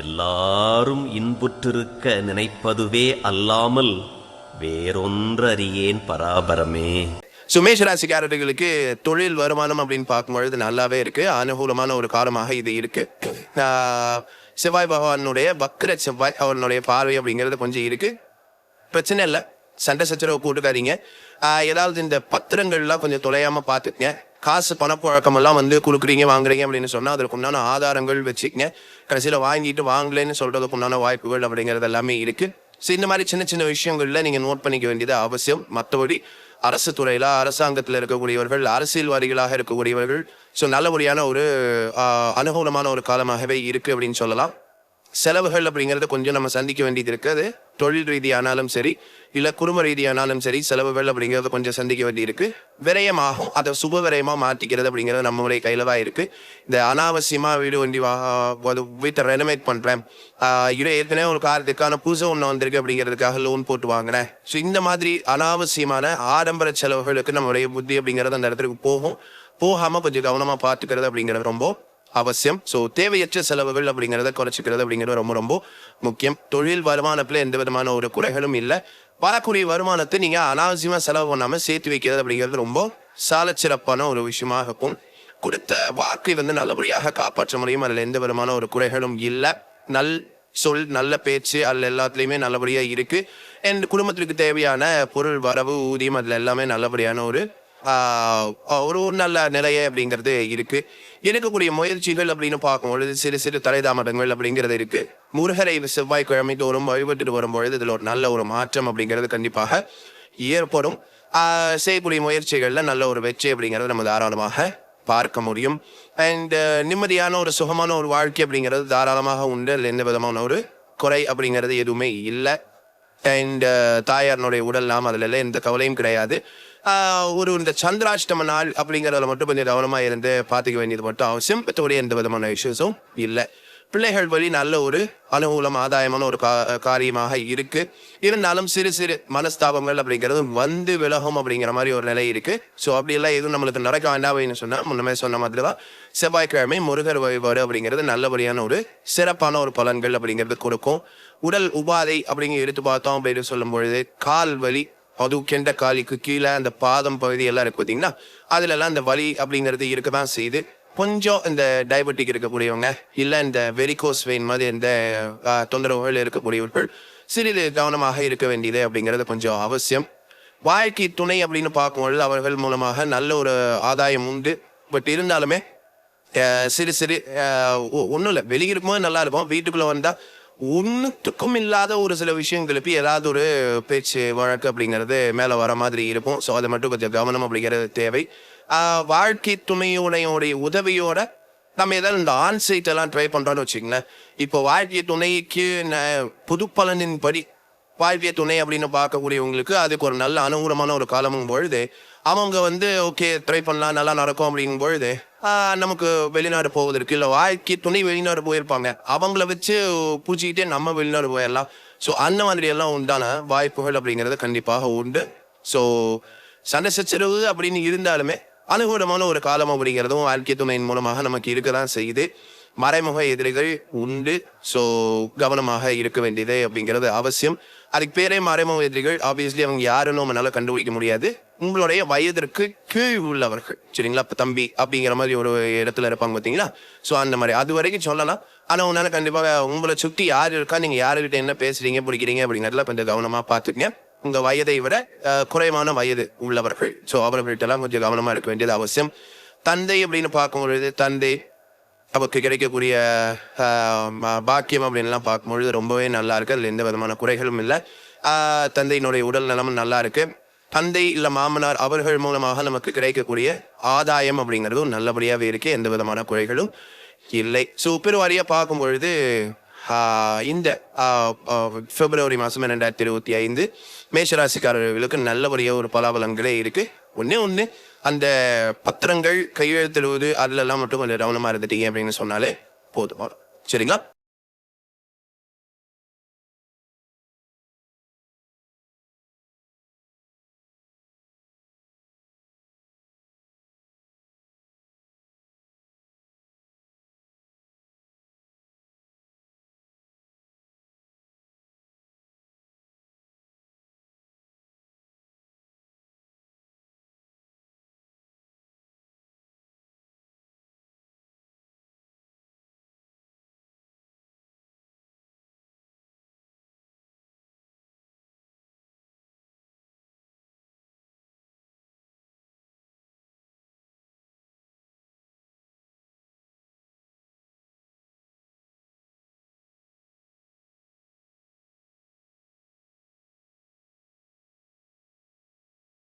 எல்லாரும் இன்புற்றிருக்க நினைப்பதுவே அல்லாமல் வேறொன்றறியேன் பராபரமே. மேஷ ராசிக்காரர்களுக்கு தொழில் வருமானம் அப்படின்னு பார்க்கும்பொழுது நல்லாவே இருக்கு. அனுகூலமான ஒரு காலமாக இது இருக்கு. செவ்வாய் பகவானுடைய வக்ர செவ்வாய் அவனுடைய பார்வை அப்படிங்கிறது கொஞ்சம் இருக்கு. பிரச்சனை இல்லை, சண்டை சச்சரவு கூட்டுக்காதீங்க. ஏதாவது இந்த பத்திரங்கள்லாம் கொஞ்சம் தொலையாம பார்த்துக்கங்க. காசு பணப்புழக்கமெல்லாம் கொடுக்குறீங்க வாங்குறீங்க அப்படின்னு சொன்னால் அதற்கு உண்டான ஆதாரங்கள் வச்சுக்கங்க. கடைசியில் வாங்கிட்டு வாங்கலைன்னு சொல்றதுக்கு உண்டான வாய்ப்புகள் அப்படிங்கிறது எல்லாமே இருக்கு. ஸோ இந்த மாதிரி சின்ன சின்ன விஷயங்கள்ல நீங்க நோட் பண்ணிக்க வேண்டியது அவசியம். மற்றபடி அரசு துறையில அரசாங்கத்தில் இருக்கக்கூடியவர்கள், அரசியல்வாதிகளாக இருக்கக்கூடியவர்கள், ஸோ நல்லபடியான ஒரு அனுகூலமான ஒரு காலமாகவே இருக்கு அப்படின்னு சொல்லலாம். செலவுகள் அப்படிங்கிறது கொஞ்சம் நம்ம சந்திக்க வேண்டியது இருக்கு. அது தொழில் ரீதியானாலும் சரி, இல்லை குடும்ப ரீதியானாலும் சரி, செலவுகள் அப்படிங்கிறது கொஞ்சம் சந்திக்க வேண்டி இருக்கு. விரயமாகும், அதை சுப விரயமா மாற்றிக்கிறது அப்படிங்கிறது நம்மளுடைய கையில தான் இருக்கு. இந்த அனாவசியமா வீடு வண்டி வீட்டை ரெனோவேட் பண்றேன், ஏற்கனவே ஒரு காரணத்துக்கான பூஜை ஒன்று வந்திருக்கு அப்படிங்கிறதுக்காக லோன் போட்டு வாங்கினேன். ஸோ இந்த மாதிரி அனாவசியமான ஆடம்பர செலவுகளுக்கு நம்மளுடைய புத்தி அப்படிங்கிறது அந்த இடத்துக்கு போகாம கொஞ்சம் கவனமா பார்த்துக்கிறது அப்படிங்கிறது ரொம்ப அவசியம். ஸோ தேவையற்ற செலவுகள் அப்படிங்கிறத குறைச்சிக்கிறது அப்படிங்கிறது ரொம்ப ரொம்ப முக்கியம். தொழில் வருமானத்துல எந்த விதமான ஒரு குறைகளும் இல்லை. வரக்கூடிய வருமானத்தை நீங்க அனாவசியமா செலவு பண்ணாம சேர்த்து வைக்கிறது அப்படிங்கிறது ரொம்ப சால சிறப்பான ஒரு விஷயமா இருக்கும். கொடுத்த வாக்கை நல்லபடியாக காப்பாற்ற முடியும். அதுல எந்த விதமான ஒரு குறைகளும் இல்லை. சொல் நல்ல பேச்சு அதுல எல்லாத்துலயுமே நல்லபடியா இருக்கு. அண்ட் குடும்பத்திற்கு தேவையான பொருள் வரவு ஊதியம் அதுல எல்லாமே நல்லபடியான ஒரு நல்ல நிலைய அப்படிங்கிறது இருக்கு. இருக்கக்கூடிய முயற்சிகள் அப்படின்னு பார்க்கும்பொழுது சிறு சிறு தலைதாமதங்கள் அப்படிங்கிறது இருக்கு. முருகரை செவ்வாய்க்கிழமை தோறும் வழிபட்டுட்டு வரும்பொழுது இதுல ஒரு நல்ல ஒரு மாற்றம் அப்படிங்கிறது கண்டிப்பாக ஏற்படும். செய்யக்கூடிய முயற்சிகள்ல நல்ல ஒரு வெற்றி அப்படிங்கிறது நம்ம தாராளமாக பார்க்க முடியும். அண்ட் நிம்மதியான ஒரு சுகமான ஒரு வாழ்க்கை அப்படிங்கிறது தாராளமாக உண்டு. எந்த விதமான ஒரு குறை அப்படிங்கிறது எதுவுமே இல்லை. அண்ட் தாயாரனுடைய உடல் நாம் அதுல எந்த கவலையும் கிடையாது. இந்த சந்திராஷ்டம நாள் அப்படிங்கிறதுல மட்டும் கொஞ்சம் கவனமா இருந்து பார்த்துக்க வேண்டியது மட்டும் அவசியம். மற்றபடி எந்த விதமான இஷ்யூஸும் இல்லை. பிள்ளைகள் வழி நல்ல ஒரு அனுகூலம் ஆதாயமான ஒரு காரியமாக இருக்கு. இருந்தாலும் சிறு சிறு மனஸ்தாபங்கள் அப்படிங்கிறது விலகும் அப்படிங்கிற மாதிரி ஒரு நிலை இருக்கு. ஸோ அப்படி எல்லாம் எதுவும் நம்மளுக்கு நடக்க வேண்டாம் அப்படின்னு சொன்னா முன்னமே சொன்ன மாதிரி தான் செவ்வாய்க்கிழமை முருகர் வழிபாடு அப்படிங்கிறது நல்லபடியான ஒரு சிறப்பான ஒரு பலன்கள் அப்படிங்கிறது கொடுக்கும். உடல் உபாதை அப்படிங்கிற எடுத்து பார்த்தோம் அப்படின்னு சொல்லும் பொழுது கால் வலி, அதுவும் கெண்ட காலிக்கு கீழே அந்த பாதம் பகுதி எல்லாம் இருக்கு பார்த்தீங்கன்னா, அதுல எல்லாம் இந்த வலி அப்படிங்கிறது இருக்கதான் செய்யுது. கொஞ்சம் இந்த டயபெட்டிக் இருக்கக்கூடியவங்க, இல்லை இந்த வெரிகோஸ் வெயின் மாதிரி இந்த தொந்தரவுகள் இருக்கக்கூடியவர்கள் சிறிது கவனமாக இருக்க வேண்டியது அப்படிங்கிறது கொஞ்சம் அவசியம். வாழ்க்கை துணை அப்படின்னு பார்க்கும்பொழுது அவர்கள் மூலமாக நல்ல ஒரு ஆதாயம் உண்டு. பட் இருந்தாலுமே சிறு சிறு ஒன்றும் இல்லை, வெளியே இருக்கும்போது நல்லா இருக்கும், வீட்டுக்குள்ள வந்தா ஒன்றுத்துக்கும் இல்லாத ஒரு சில விஷயங்களுக்கு ஏதாவது ஒரு பேச்சு வழக்கு அப்படிங்கிறது மேலே வர மாதிரி இருக்கும். ஸோ அதை மட்டும் கொஞ்சம் கவனம் அப்படிங்கிறது தேவை. வாழ்க்கை துணையுடைய உதவியோட நம்ம ஏதாவது இந்த ஆன்சைட் எல்லாம் ட்ரை பண்றோம்னு வச்சுங்களேன். இப்போ வாழ்க்கை துணைக்கு புது பலனின் படி வாழ்க்கை துணை அப்படின்னு பார்க்கக்கூடியவங்களுக்கு அதுக்கு ஒரு நல்ல அனுகூலமான ஒரு காலமும் பொழுது அவங்க ஓகே ட்ரை பண்ணலாம் நல்லா நடக்கும் அப்படிங்கும் பொழுது நமக்கு வெளிநாடு போவதற்கு, இல்லை வாழ்க்கை துணை வெளிநாடு போயிருப்பாங்க, அவங்கள வச்சு பூச்சிக்கிட்டே நம்ம வெளிநாடு போயிடலாம். ஸோ அந்த மாதிரி எல்லாம் உண்டான வாய்ப்புகள் அப்படிங்கிறது கண்டிப்பாக உண்டு. ஸோ சண்டை சச்சரவு அப்படின்னு இருந்தாலுமே அனுகூலமான ஒரு காலம் அப்படிங்கிறதும் வாழ்க்கை துணையின் மூலமாக நமக்கு இருக்கதான் செய்யுது. மறைமுக எதிரிகள் உண்டு. ஸோ கவனமாக இருக்க வேண்டியது அப்படிங்கிறது அவசியம். அதுக்கு பேரே மறைமுக எதிரிகள். ஆப்வியஸ்லி அவங்க யாருன்னு நம்மளால கண்டுபிடிக்க முடியாது. உங்களுடைய வயதிற்கு கீழ் உள்ளவர்கள், சரிங்களா? இப்போ தம்பி அப்படிங்கிற மாதிரி ஒரு இடத்துல இருப்பாங்க பார்த்தீங்களா? ஸோ அந்த மாதிரி அது வரைக்கும் சொல்லலாம். ஆனால் உன்னால கண்டிப்பாக உங்களை சுற்றி யார் இருக்கா, நீங்க யாருக்கிட்ட என்ன பேசுறீங்க பிடிக்கிறீங்க அப்படிங்கிறதுல கொஞ்சம் கவனமா பார்த்துக்கங்க. உங்க வயதை விட குறைவான வயது உள்ளவர்கள், ஸோ அவர்கள்ட்டெல்லாம் கொஞ்சம் கவனமா இருக்க வேண்டியது அவசியம். தந்தை அப்படின்னு பார்க்கும்பொழுது தந்தை அவருக்கு கிடைக்கக்கூடிய பாக்கியம் அப்படின்லாம் பார்க்கும்பொழுது ரொம்பவே நல்லா இருக்கு. அதில் எந்த விதமான குறைகளும் இல்லை. தந்தையினுடைய உடல் நலமும் நல்லா இருக்கு. தந்தை இல்லை மாமனார் அவர்கள் மூலமாக நமக்கு கிடைக்கக்கூடிய ஆதாயம் அப்படிங்கிறதும் நல்லபடியாகவே இருக்கு. எந்த விதமான குறைகளும் இல்லை. ஸோ பெருவாரியாக பார்க்கும் பொழுது இந்த பிப்ரவரி மாதம் 2025 மேஷராசிக்காரர்களுக்கு நல்லபடியாக ஒரு பலாபலங்களே இருக்கு. ஒன்று அந்த பத்திரங்கள் கையெழுத்திடுவது அதுல எல்லாம் மட்டும் கொஞ்சம் கவனமா இருந்துட்டீங்க அப்படின்னு சொன்னாலே போதும். சரிங்களா?